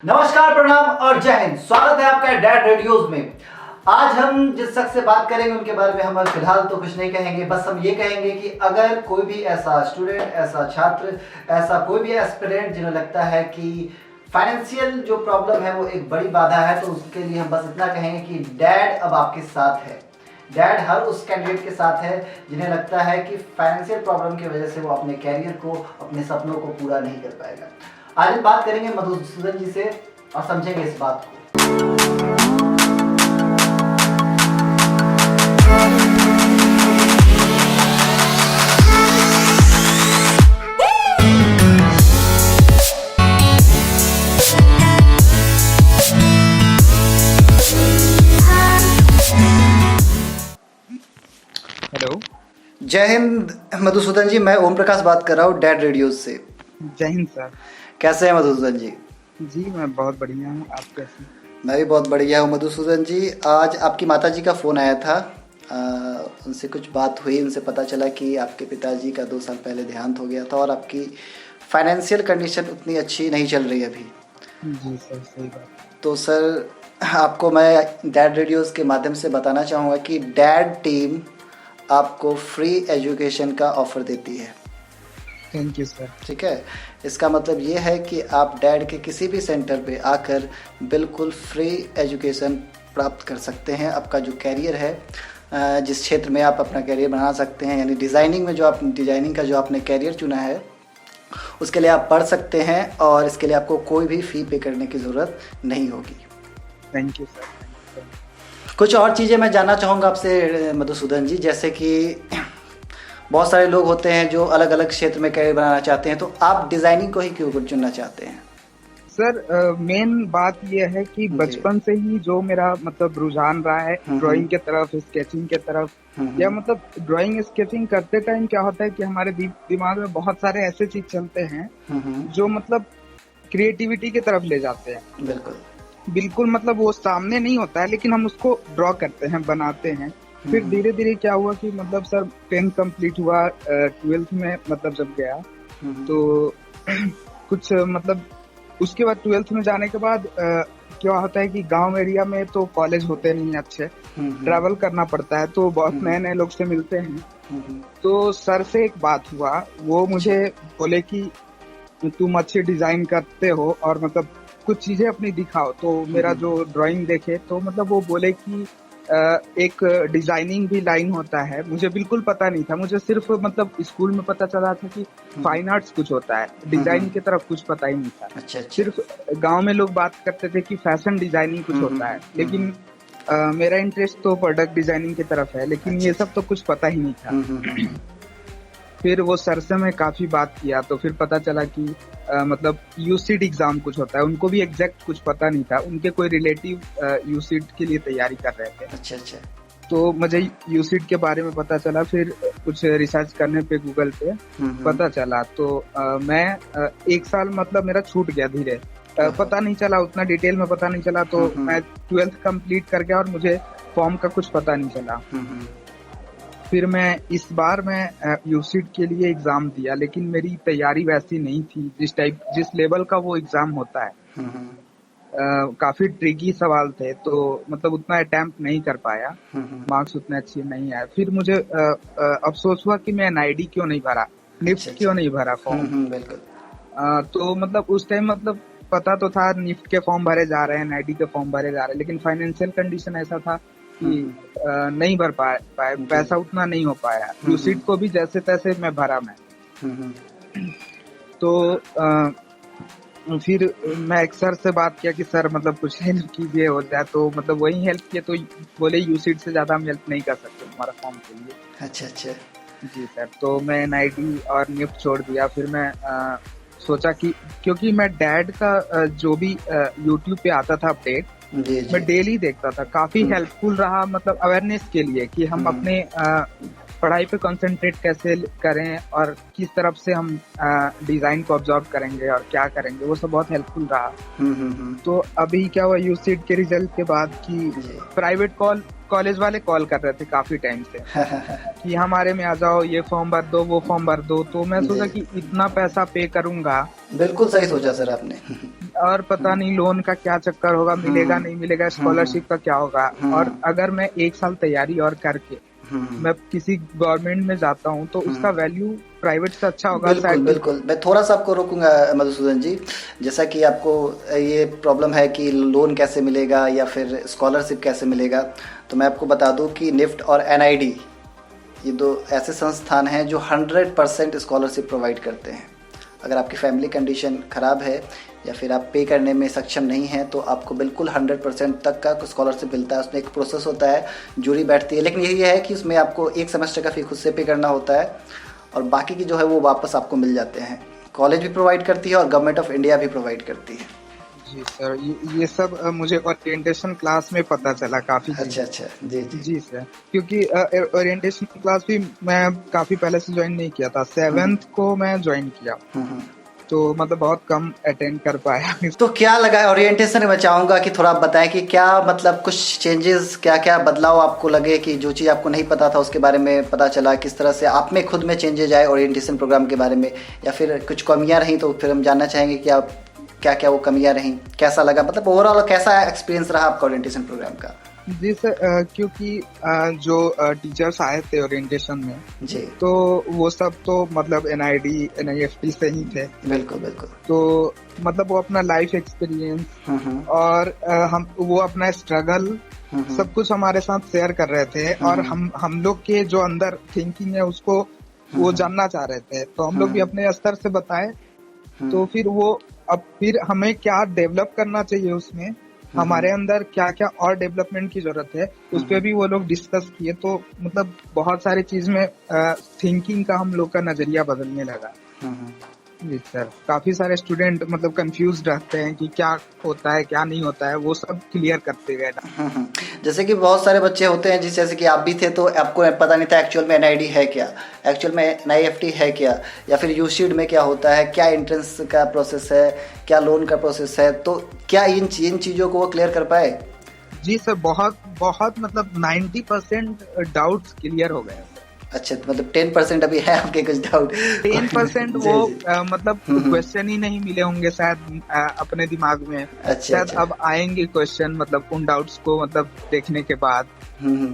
नमस्कार, प्रणाम और जय हिंद। स्वागत है आपका डैड रेडियोज में। आज हम जिस शख्स से बात करेंगे उनके बारे में हम फिलहाल तो कुछ नहीं कहेंगे, बस हम ये कहेंगे कि अगर कोई भी ऐसा स्टूडेंट, ऐसा छात्र, ऐसा कोई भी एस्पिरेंट जिन्हें लगता है कि फाइनेंशियल जो प्रॉब्लम है वो एक बड़ी बाधा है, तो उसके लिए हम बस इतना कहेंगे कि डैड अब आपके साथ है। डैड हर उस कैंडिडेट के साथ है जिन्हें लगता है कि फाइनेंशियल प्रॉब्लम की वजह से वो अपने कैरियर को, अपने सपनों को पूरा नहीं कर पाएगा। आज हम बात करेंगे मधुसूदन जी से और समझेंगे इस बात को। हेलो। जय हिंद मधुसूदन जी, मैं ओम प्रकाश बात कर रहा हूँ डैड रेडियोज से। जय हिंद सर। कैसे हैं मधुसूदन जी? जी मैं बहुत बढ़िया हूँ, आप कैसे? मैं भी बहुत बढ़िया हूँ मधुसूदन जी। आज आपकी माताजी का फ़ोन आया था, उनसे कुछ बात हुई, उनसे पता चला कि आपके पिताजी का 2 साल पहले देहांत हो गया था और आपकी फाइनेंशियल कंडीशन उतनी अच्छी नहीं चल रही अभी। जी सर, सही बात। तो सर, आपको मैं डैड रेडियोज़ के माध्यम से बताना चाहूँगा कि डैड टीम आपको फ्री एजुकेशन का ऑफ़र देती है। Thank you sir. ठीक है, इसका मतलब ये है कि आप डैड के किसी भी सेंटर पे आकर बिल्कुल फ्री एजुकेशन प्राप्त कर सकते हैं। आपका जो कैरियर है, जिस क्षेत्र में आप अपना कैरियर बना सकते हैं, यानी डिज़ाइनिंग में डिज़ाइनिंग का जो आपने कैरियर चुना है, उसके लिए आप पढ़ सकते हैं और इसके लिए आपको कोई भी फ़ी पे करने की ज़रूरत नहीं होगी। Thank you sir. कुछ और चीज़ें मैं जानना चाहूँगा आपसे मधुसूदन जी, जैसे कि बहुत सारे लोग होते हैं जो अलग अलग क्षेत्र में कैरियर बनाना चाहते हैं, तो आप डिज़ाइनिंग को ही क्यों चुनना चाहते हैं? सर मेन बात यह है कि बचपन से ही जो मेरा मतलब रुझान रहा है ड्राइंग के तरफ, स्केचिंग के तरफ, या मतलब ड्राइंग स्केचिंग करते टाइम क्या होता है कि हमारे दिमाग में बहुत सारे ऐसे चीज चलते हैं जो मतलब क्रिएटिविटी की तरफ ले जाते हैं। बिल्कुल मतलब वो सामने नहीं होता है लेकिन हम उसको ड्रॉ करते हैं, बनाते हैं। फिर धीरे धीरे क्या हुआ कि मतलब सर 10th कंप्लीट हुआ, 12th में मतलब जब गया तो कुछ मतलब उसके बाद 12th में जाने के बाद क्या होता है कि गांव एरिया में तो कॉलेज होते नहीं अच्छे, ट्रैवल करना पड़ता है, तो बहुत नए नए लोग से मिलते हैं। तो सर से एक बात हुआ, वो मुझे बोले कि तुम अच्छी डिजाइन करते हो और मतलब कुछ चीजें अपनी दिखाओ। तो मेरा जो ड्राइंग देखे तो मतलब वो बोले कि एक डिजाइनिंग भी लाइन होता है। मुझे बिल्कुल पता नहीं था, मुझे सिर्फ मतलब स्कूल में पता चला था कि फाइन आर्ट्स कुछ होता है, डिजाइन की तरफ कुछ पता ही नहीं था। अच्छा। सिर्फ गांव में लोग बात करते थे कि फैशन डिजाइनिंग कुछ होता है, लेकिन मेरा इंटरेस्ट तो प्रोडक्ट डिजाइनिंग की तरफ है, लेकिन ये सब तो कुछ पता ही नहीं था। फिर वो सर से मैं काफी बात किया तो फिर पता चला कि मतलब यूसीड एग्जाम कुछ होता है, उनको भी एग्जैक्ट कुछ पता नहीं था, उनके कोई रिलेटिव यूसीड के लिए तैयारी कर रहे थे। अच्छा। तो मुझे यूसीड के बारे में पता चला, फिर कुछ रिसर्च करने पे गूगल पे पता चला। तो मैं 1 साल मतलब मेरा छूट गया धीरे, पता नहीं चला, उतना डिटेल में पता नहीं चला। तो मैं 12th कंप्लीट कर गया और मुझे फॉर्म का कुछ पता नहीं चला। फिर मैं इस बार मैं यूसीड के लिए एग्जाम दिया, लेकिन मेरी तैयारी वैसी नहीं थी जिस लेवल का वो एग्जाम होता है। काफी ट्रिकी सवाल थे, तो मतलब उतना अटेम्प्ट नहीं कर पाया, मार्क्स उतने अच्छे नहीं आए। फिर मुझे अफसोस हुआ कि मैं एनआईडी क्यों नहीं भरा, निफ्ट क्यों नहीं भरा फॉर्म। तो मतलब उस टाइम मतलब पता तो था निफ्ट के फॉर्म भरे जा रहे हैं, एनआईडी के फॉर्म भरे जा रहे हैं, लेकिन फाइनेंशियल कंडीशन ऐसा था कि नहीं भर पाए, पैसा उतना नहीं हो पाया। यूसीड को भी जैसे तैसे मैं भरा मैं। तो फिर मैं एक सर से बात किया कि सर मतलब कुछ हेल्प कीजिए हो जाए, तो मतलब वही हेल्प किए, तो बोले यूसीड से ज्यादा हम हेल्प नहीं कर सकते हमारा फॉर्म के लिए। अच्छा। जी सर। तो मैं एनआईडी और निफ्ट छोड़ दिया। फिर मैं सोचा कि क्योंकि मैं डैड का जो भी यूट्यूब पे आता था अपडेट, मैं डेली देखता था, काफी हेल्पफुल रहा मतलब अवेयरनेस के लिए कि हम अपने पढ़ाई पे कंसंट्रेट कैसे करें और किस तरफ से हम डिजाइन को ऑब्जर्व करेंगे और क्या करेंगे, वो सब बहुत हेल्पफुल रहा। तो अभी क्या हुआ यूसीड के रिजल्ट के बाद कि प्राइवेट कॉलेज वाले कॉल कर रहे थे काफी टाइम से कि हमारे में आ जाओ, ये फॉर्म भर दो, वो फॉर्म भर दो। तो मैं सोचा कि इतना पैसा पे करूंगा। बिल्कुल सही सोचा सर आपने। और पता नहीं लोन का क्या चक्कर होगा, मिलेगा नहीं मिलेगा, स्कॉलरशिप का क्या होगा। और अगर मैं 1 साल तैयारी और करके मैं किसी गवर्नमेंट में जाता हूँ तो उसका वैल्यू प्राइवेट से अच्छा होगा बिल्कुल शायद। बिल्कुल, मैं थोड़ा सा आपको रोकूंगा मधुसूदन जी। जैसा कि आपको ये प्रॉब्लम है कि लोन कैसे मिलेगा या फिर स्कॉलरशिप कैसे मिलेगा, तो मैं आपको बता दूं कि निफ्ट और एनआईडी ये दो ऐसे संस्थान हैं जो 100% स्कॉलरशिप प्रोवाइड करते हैं। अगर आपकी फैमिली कंडीशन ख़राब है या फिर आप पे करने में सक्षम नहीं हैं तो आपको बिल्कुल 100% तक का स्कॉलरशिप मिलता है। उसमें एक प्रोसेस होता है, जूरी बैठती है, लेकिन यही है कि उसमें आपको 1 सेमेस्टर का फ़ी खुद से पे करना होता है और बाकी की जो है वो वापस आपको मिल जाते हैं। कॉलेज भी प्रोवाइड करती है और गवर्नमेंट ऑफ इंडिया भी प्रोवाइड करती है। जी सर, ये सब मुझे ओरिएंटेशन क्लास में पता चला काफी चीजें। अच्छा, जी जी जी सर, क्योंकि ओरिएंटेशन क्लास भी मैं काफी पहले से ज्वाइन नहीं किया था, 7th को मैं ज्वाइन किया, तो मतलब बहुत कम अटेंड कर पाया। तो क्या लगा है ओरिएंटेशन में? मैं चाहूँगा कि थोड़ा आप बताएं कि क्या मतलब कुछ चेंजेस, क्या क्या बदलाव आपको लगे, कि जो चीज़ आपको नहीं पता था उसके बारे में पता चला, किस तरह से आप में खुद में चेंजेज आए ओरिएंटेशन प्रोग्राम के बारे में, या फिर कुछ कमियां रहीं तो फिर हम जानना चाहेंगे कि आप क्या क्या वो कमियां रहीं, कैसा लगा, मतलब ओवरऑल कैसा एक्सपीरियंस रहा आपका ओरिएंटेशन प्रोग्राम का? जी सर, क्योंकि जो टीचर्स आए थे ओरिएंटेशन में जी, तो वो सब तो मतलब एनआईडी एनआईएफटी से ही थे। बिल्कुल बिल्कुल। तो मतलब वो अपना लाइफ एक्सपीरियंस और वो अपना स्ट्रगल सब कुछ हमारे साथ शेयर कर रहे थे और हम लोग के जो अंदर थिंकिंग है उसको वो जानना चाह रहे थे, तो हम लोग भी अपने स्तर से बताए। तो फिर वो अब फिर हमें क्या डेवलप करना चाहिए उसमें, हमारे अंदर क्या क्या और डेवलपमेंट की जरूरत है, उस पर भी वो लोग डिस्कस किए। तो मतलब बहुत सारी चीज में थिंकिंग का हम लोग का नजरिया बदलने लगा। जी सर, काफी सारे स्टूडेंट मतलब कंफ्यूज रहते हैं कि क्या होता है क्या नहीं होता है, वो सब क्लियर करते गए ना। जैसे कि बहुत सारे बच्चे होते हैं, जैसे कि आप भी थे, तो आपको पता नहीं था एक्चुअल में एनआईडी है क्या, एक्चुअल में एनआईएफटी है क्या, या फिर यूसीड में क्या होता है, क्या एंट्रेंस का प्रोसेस है, क्या लोन का प्रोसेस है, तो क्या इन चीज़ों को वो क्लियर कर पाए? जी सर, बहुत बहुत मतलब 90% डाउट्स क्लियर हो गए। अच्छा, तो मतलब 10% अभी है आपके कुछ डाउट? 10% वो मतलब क्वेश्चन ही नहीं मिले होंगे शायद अपने दिमाग में। शायद अब आएंगे क्वेश्चन, मतलब उन डाउट्स को मतलब देखने के बाद।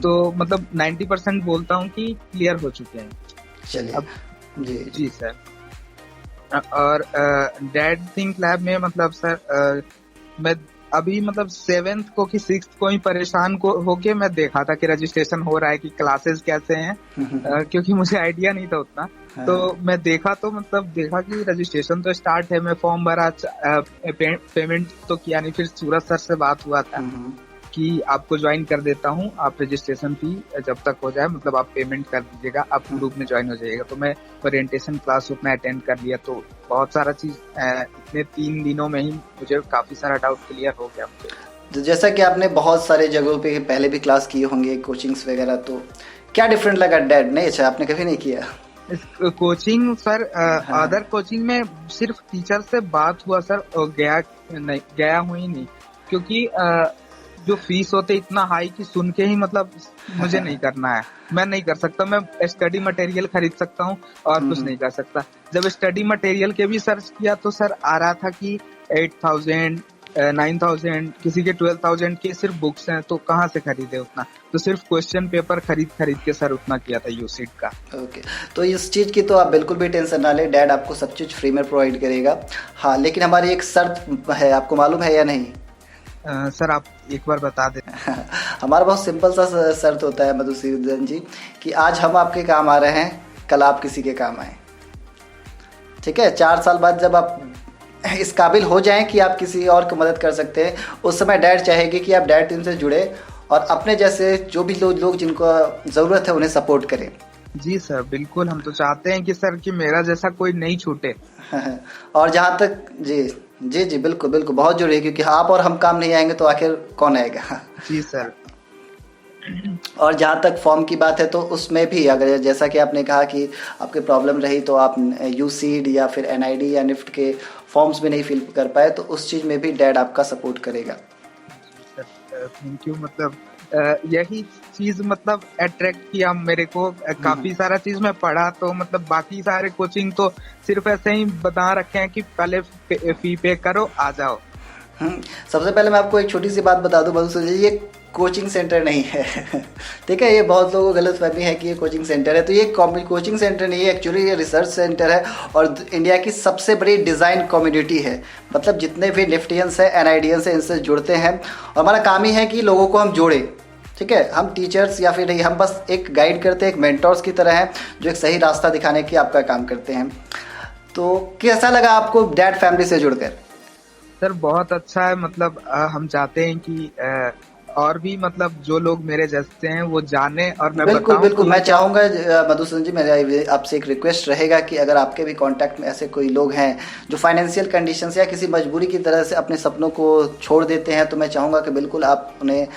तो मतलब 90% बोलता हूँ कि क्लियर हो चुके हैं। चलिए अब जी सर। और डैड थिंक लैब में मतलब सर मैं अभी मतलब 7th को कि 6th को ही परेशान को होके मैं देखा था कि रजिस्ट्रेशन हो रहा है, कि क्लासेस कैसे हैं, क्योंकि मुझे आइडिया नहीं था उतना। तो मैं देखा तो मतलब देखा कि रजिस्ट्रेशन तो स्टार्ट है, मैं फॉर्म भरा, पेमेंट तो किया नहीं। फिर सूरज सर से बात हुआ था कि आपको ज्वाइन कर देता हूँ, आप रजिस्ट्रेशन फी जब तक हो जाए मतलब आप पेमेंट कर दीजिएगा, आप ग्रुप में ज्वाइन हो जाइएगा। तो मैं ओरिएंटेशन क्लास में अटेंड कर लिया, तो बहुत सारा चीज इतने 3 दिनों में ही मुझे काफी सारा डाउट क्लियर हो गया मुझे। तो जैसा कि आपने बहुत सारे जगहों पे पहले भी क्लास किए होंगे, कोचिंग्स वगैरह, तो क्या डिफरेंट लगा डैड? नहीं, अच्छा आपने कभी नहीं किया कोचिंग सर? अदर कोचिंग में सिर्फ टीचर से बात हुआ सर, गया हूँ ही नहीं, क्योंकि जो फीस होते इतना हाई कि सुन के ही मतलब मुझे नहीं करना है, मैं नहीं कर सकता। मैं स्टडी मटेरियल खरीद सकता हूँ और कुछ नहीं कर सकता। जब स्टडी मटेरियल के भी सर्च किया तो सर आ रहा था कि 8,000 9,000, किसी के 12,000 के सिर्फ बुक्स हैं, तो कहाँ से खरीदे उतना। तो सिर्फ क्वेश्चन पेपर खरीद के सर उतना किया था यूसीड का। ओके, तो इस चीज़ की तो आप बिल्कुल भी टेंशन ना ले, डैड आपको सब चीज़ फ्री में प्रोवाइड करेगा। हाँ, लेकिन हमारी एक शर्त है, आपको मालूम है या नहीं? सर आप एक बार बता दें। हमारा बहुत सिंपल सा शर्त होता है मधुसूदन जी, कि आज हम आपके काम आ रहे हैं, कल आप किसी के काम आए। ठीक है, 4 साल बाद जब आप इस काबिल हो जाएं कि आप किसी और को मदद कर सकते हैं, उस समय डैड चाहेगी कि आप डैड टीम से जुड़े और अपने जैसे जो भी लोग जिनको ज़रूरत है उन्हें सपोर्ट करें। जी सर, बिल्कुल, हम तो चाहते हैं कि सर कि मेरा जैसा कोई नहीं छूटे। और जहाँ तक जी बिल्कुल बिल्कुल बहुत जरूरी है, क्योंकि आप और हम काम नहीं आएंगे तो आखिर कौन आएगा? जी सर। और जहाँ तक फॉर्म की बात है तो उसमें भी अगर जैसा कि आपने कहा कि आपकी प्रॉब्लम रही तो आप यूसीड या फिर एनआईडी या निफ्ट के फॉर्म्स भी नहीं फिल कर पाए, तो उस चीज़ में भी डैड आपका सपोर्ट करेगा। Thank you. मतलब यही चीज मतलब अट्रैक्ट किया मेरे को। काफी सारा चीज मैं पढ़ा, तो मतलब बाकी सारे कोचिंग तो सिर्फ ऐसे ही बता रखे हैं कि पहले फी पे करो आ जाओ, सबसे पहले मैं आपको एक छोटी सी बात बता दूं मधुसूदन जी, ये कोचिंग सेंटर नहीं है। ठीक है, ये बहुत लोगों को गलतफहमी है कि ये कोचिंग सेंटर है, तो ये कोचिंग सेंटर नहीं है, एक्चुअली ये रिसर्च सेंटर है और इंडिया की सबसे बड़ी डिज़ाइन कम्युनिटी है। मतलब जितने भी निफ्टियंस हैं, एनआईडियंस हैं, इनसे जुड़ते हैं और हमारा काम ही है कि लोगों को हम जोड़ें। ठीक है, हम टीचर्स या फिर नहीं, हम बस एक गाइड करते हैं, एक मेंटर्स की तरह हैं जो एक सही रास्ता दिखाने की आपका काम करते हैं। तो कैसा लगा आपको डैड फैमिली से जुड़कर? सर बहुत अच्छा है, मतलब हम चाहते हैं कि और भी मतलब जो लोग मेरे जैसे हैं वो जाने और मैं बिल्कुल बताऊं बिल्कुल, कि मैं चाहूँगा मधुसूदन जी, मेरा आपसे एक रिक्वेस्ट रहेगा कि अगर आपके भी कांटेक्ट में ऐसे कोई लोग हैं जो फाइनेंशियल कंडीशंस या किसी मजबूरी की तरह से अपने सपनों को छोड़ देते हैं, तो मैं चाहूँगा कि बिल्कुल आप उन्हें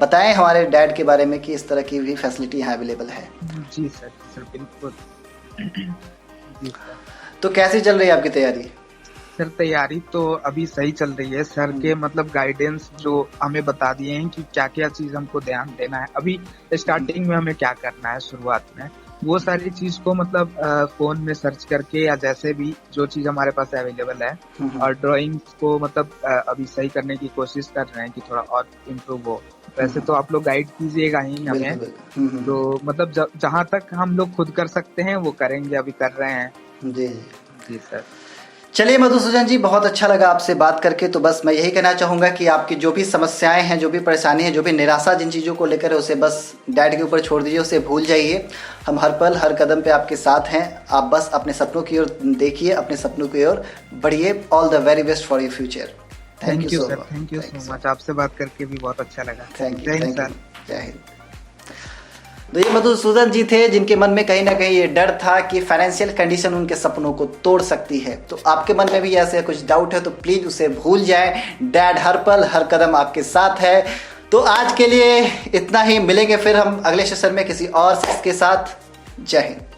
बताएं हमारे डैड के बारे में कि इस तरह की भी फैसिलिटी यहाँ अवेलेबल है। जी सर बिल्कुल। जी सर। तो कैसी चल रही है आपकी तैयारी? सर तैयारी तो अभी सही चल रही है। सर के मतलब गाइडेंस जो हमें बता दिए हैं कि क्या क्या चीज हमको ध्यान देना है, अभी स्टार्टिंग में हमें क्या करना है शुरुआत में, वो सारी चीज को मतलब फोन में सर्च करके या जैसे भी जो चीज हमारे पास अवेलेबल है, और ड्राइंग्स को मतलब अभी सही करने की कोशिश कर रहे हैं कि थोड़ा और इम्प्रूव हो। वैसे तो आप लोग गाइड कीजिएगा ही हमें, तो मतलब जहाँ तक हम लोग खुद कर सकते हैं वो करेंगे, अभी कर रहे हैं। जी जी सर। चलिए मधुसूदन जी, बहुत अच्छा लगा आपसे बात करके। तो बस मैं यही कहना चाहूँगा कि आपकी जो भी समस्याएं हैं, जो भी परेशानी है, जो भी निराशा जिन चीज़ों को लेकर है, उसे बस डैड के ऊपर छोड़ दीजिए, उसे भूल जाइए। हम हर पल हर कदम पे आपके साथ हैं। आप बस अपने सपनों की ओर देखिए, अपने सपनों की ओर बढ़िए। All the very best for your future. Thank you sir, thank you so much. आपसे बात करके भी बहुत अच्छा लगा। Thank you sir. जय हिंद। तो ये मधुसूदन जी थे जिनके मन में कहीं ना कहीं ये डर था कि फाइनेंशियल कंडीशन उनके सपनों को तोड़ सकती है। तो आपके मन में भी ऐसे कुछ डाउट है तो प्लीज़ उसे भूल जाएं। डैड हर पल हर कदम आपके साथ है। तो आज के लिए इतना ही, मिलेंगे फिर हम अगले सेशन में किसी और के साथ। जय हिंद।